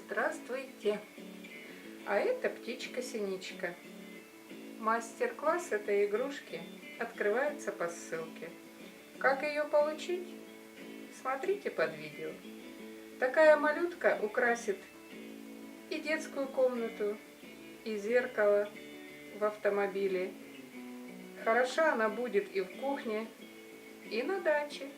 Здравствуйте! А это птичка-синичка. Мастер-класс этой игрушки открывается по ссылке. Как ее получить? Смотрите под видео. Такая малютка украсит и детскую комнату, и зеркало в автомобиле. Хороша она будет и в кухне, и на даче.